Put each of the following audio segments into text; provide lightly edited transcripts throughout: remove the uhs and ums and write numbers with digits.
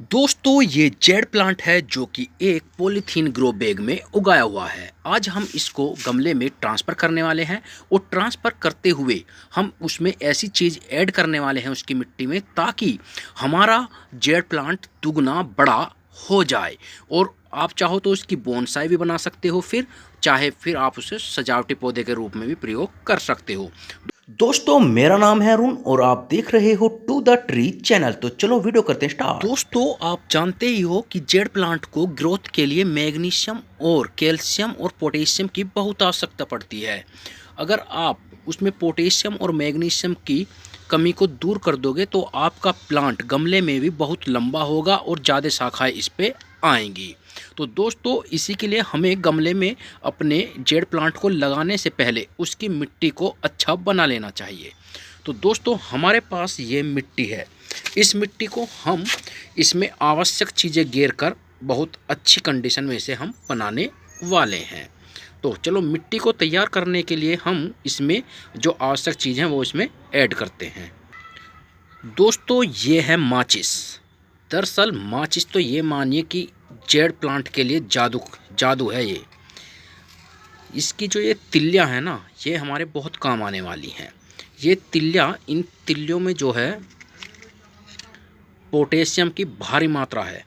दोस्तों ये jade plant है जो कि एक पॉलीथीन ग्रो बैग में उगाया हुआ है। आज हम इसको गमले में ट्रांसफ़र करने वाले हैं और ट्रांसफ़र करते हुए हम उसमें ऐसी चीज़ ऐड करने वाले हैं उसकी मिट्टी में ताकि हमारा जेड प्लांट दुगना बड़ा हो जाए। और आप चाहो तो इसकी बोनसाई भी बना सकते हो, फिर आप उसे सजावटी पौधे के रूप में भी प्रयोग कर सकते हो। दोस्तों मेरा नाम है अरुण और आप देख रहे हो टू द ट्री चैनल। तो चलो वीडियो करते हैं स्टार्ट। दोस्तों आप जानते ही हो कि जेड प्लांट को ग्रोथ के लिए मैग्नीशियम और कैल्शियम और पोटेशियम की बहुत आवश्यकता पड़ती है। अगर आप उसमें पोटेशियम और मैग्नीशियम की कमी को दूर कर दोगे तो आपका प्लांट गमले में भी बहुत लंबा होगा और ज़्यादा शाखाएं इस पे आएंगी। तो दोस्तों इसी के लिए हमें गमले में अपने जेड प्लांट को लगाने से पहले उसकी मिट्टी को अच्छा बना लेना चाहिए। तो दोस्तों हमारे पास ये मिट्टी है। इस मिट्टी को हम इसमें आवश्यक चीज़ें घेर कर बहुत अच्छी कंडीशन में इसे हम बनाने वाले हैं। तो चलो मिट्टी को तैयार करने के लिए हम इसमें जो आवश्यक चीज़ हैं वो इसमें ऐड करते हैं। दोस्तों ये है माचिस। दरअसल माचिस तो ये मानिए कि जेड प्लांट के लिए जादू जादू है। ये इसकी जो ये तिल्लियाँ हैं ना, ये हमारे बहुत काम आने वाली हैं। ये तिल्लियाँ, इन तिल्लियों में जो है पोटेशियम की भारी मात्रा है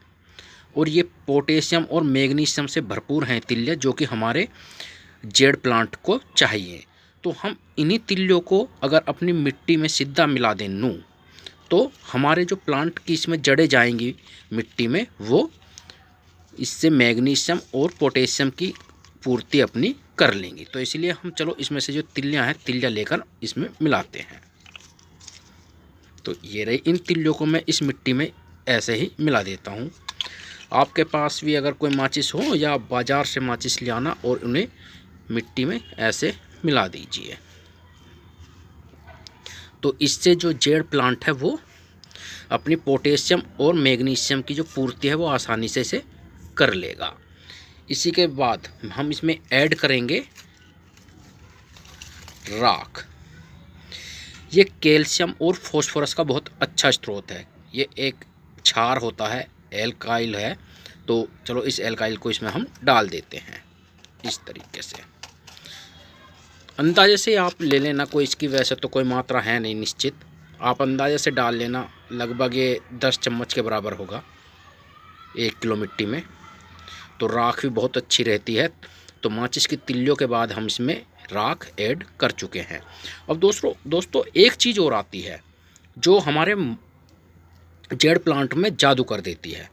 और ये पोटेशियम और मैग्नीशियम से भरपूर हैं तिल्लियाँ, जो कि हमारे जेड प्लांट को चाहिए। तो हम इन्हीं तिल्लियों को अगर अपनी मिट्टी में सीधा मिला दें तो हमारे जो प्लांट की इसमें जड़ें जाएंगी मिट्टी में, वो इससे मैग्नीशियम और पोटेशियम की पूर्ति अपनी कर लेंगी। तो इसलिए हम चलो इसमें से जो तिल्लियाँ हैं तिल्लियाँ लेकर इसमें मिलाते हैं। तो ये रही, इन तिल्लियों को मैं इस मिट्टी में ऐसे ही मिला देता हूँ। आपके पास भी अगर कोई माचिस हो या बाज़ार से माचिस ले आना और उन्हें मिट्टी में ऐसे मिला दीजिए। तो इससे जो जेड प्लांट है वो अपनी पोटेशियम और मैग्नीशियम की जो पूर्ति है वो आसानी से इसे कर लेगा। इसी के बाद हम इसमें ऐड करेंगे राख। ये कैल्शियम और फॉस्फोरस का बहुत अच्छा स्रोत है। ये एक क्षार होता है, एल्काइल है। तो चलो इस एल्काइल को इसमें हम डाल देते हैं इस तरीके से। अंदाजे से आप ले लेना, कोई इसकी वैसे तो कोई मात्रा है नहीं निश्चित, आप अंदाजे से डाल लेना। लगभग ये 10 चम्मच के बराबर होगा 1 किलो मिट्टी में। तो राख भी बहुत अच्छी रहती है। तो माचिस की तिल्लियों के बाद हम इसमें राख ऐड कर चुके हैं। अब दोस्तों एक चीज़ और आती है जो हमारे जेड प्लांट में जादू कर देती है,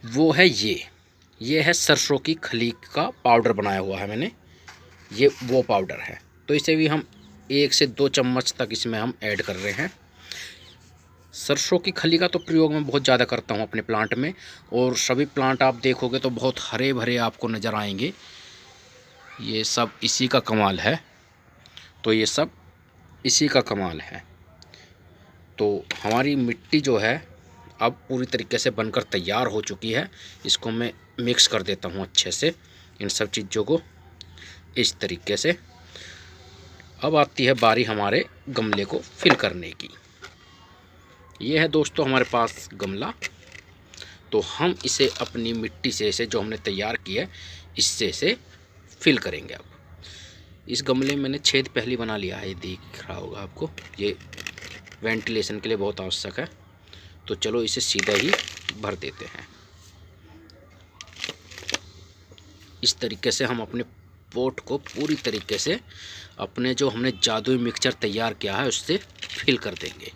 वो है ये है सरसों की खली का पाउडर बनाया हुआ है मैंने, ये वो पाउडर है। तो इसे भी हम 1 से 2 चम्मच तक इसमें हम ऐड कर रहे हैं। सरसों की खली का तो प्रयोग मैं बहुत ज़्यादा करता हूँ अपने प्लांट में, और सभी प्लांट आप देखोगे तो बहुत हरे भरे आपको नज़र आएंगे। ये सब इसी का कमाल है। तो ये सब इसी का कमाल है। तो हमारी मिट्टी जो है अब पूरी तरीके से बनकर तैयार हो चुकी है। इसको मैं मिक्स कर देता हूँ अच्छे से इन सब चीज़ों को इस तरीके से। अब आती है बारी हमारे गमले को फिल करने की। ये है दोस्तों हमारे पास गमला। तो हम इसे अपनी मिट्टी से इसे जो हमने तैयार किया है इससे इसे फिल करेंगे। अब इस गमले में मैंने छेद पहले बना लिया है, ये दिख रहा होगा आपको। ये वेंटिलेशन के लिए बहुत आवश्यक है। तो चलो इसे सीधा ही भर देते हैं। इस तरीके से हम अपने पोट को पूरी तरीके से अपने जो हमने जादुई मिक्सचर तैयार किया है उससे फिल कर देंगे।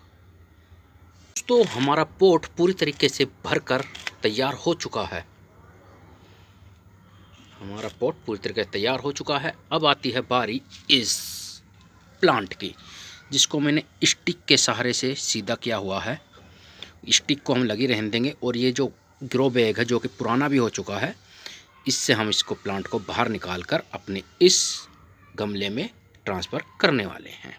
तो हमारा पोट पूरी तरीके से भरकर तैयार हो चुका है। हमारा पोट पूरी तरीके से तैयार हो चुका है। अब आती है बारी इस प्लांट की, जिसको मैंने स्टिक के सहारे से सीधा किया हुआ है। स्टिक को हम लगी रहने देंगे और ये जो ग्रो बैग है जो कि पुराना भी हो चुका है, इससे हम इसको प्लांट को बाहर निकाल कर अपने इस गमले में ट्रांसफ़र करने वाले हैं।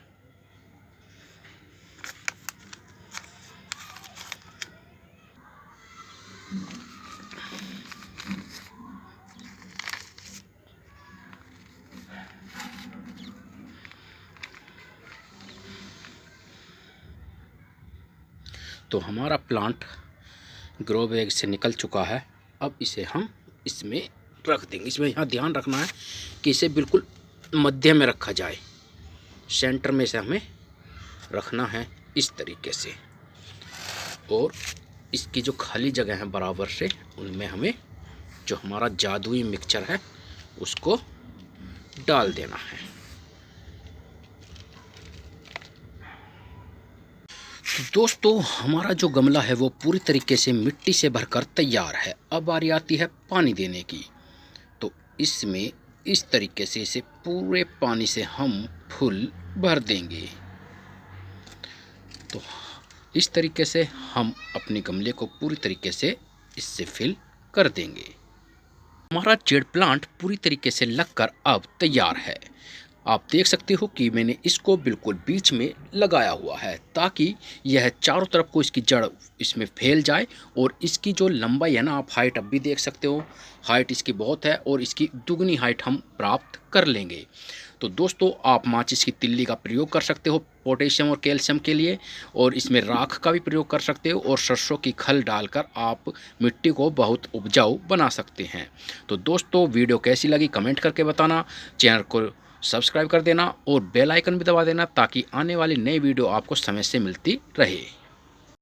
तो हमारा प्लांट ग्रो बैग से निकल चुका है। अब इसे हम इसमें रख देंगे। इसमें यहाँ ध्यान रखना है कि इसे बिल्कुल मध्य में रखा जाए, सेंटर में से हमें रखना है इस तरीके से। और इसकी जो खाली जगह है बराबर से, उनमें हमें जो हमारा जादुई मिक्सचर है उसको डाल देना है। तो दोस्तों, हमारा जो गमला है वो पूरी तरीके से मिट्टी से भरकर तैयार है। अब बारी आती है पानी देने की। तो इसमें इस तरीके से इसे पूरे पानी से हम फुल भर देंगे। तो इस तरीके से हम अपने गमले को पूरी तरीके से इससे फिल कर देंगे। हमारा जेड प्लांट पूरी तरीके से लगकर अब तैयार है। आप देख सकते हो कि मैंने इसको बिल्कुल बीच में लगाया हुआ है ताकि यह चारों तरफ को इसकी जड़ इसमें फैल जाए। और इसकी जो लंबाई है ना, आप हाइट अब भी देख सकते हो, हाइट इसकी बहुत है और इसकी दुगनी हाइट हम प्राप्त कर लेंगे। तो दोस्तों, आप माचिस की तिल्ली का प्रयोग कर सकते हो पोटेशियम और कैल्शियम के लिए, और इसमें राख का भी प्रयोग कर सकते हो, और सरसों की खल डालकर आप मिट्टी को बहुत उपजाऊ बना सकते हैं। तो दोस्तों, वीडियो कैसी लगी कमेंट करके बताना, चैनल को सब्सक्राइब कर देना और बेल आइकन भी दबा देना ताकि आने वाली नई वीडियो आपको समय से मिलती रहे।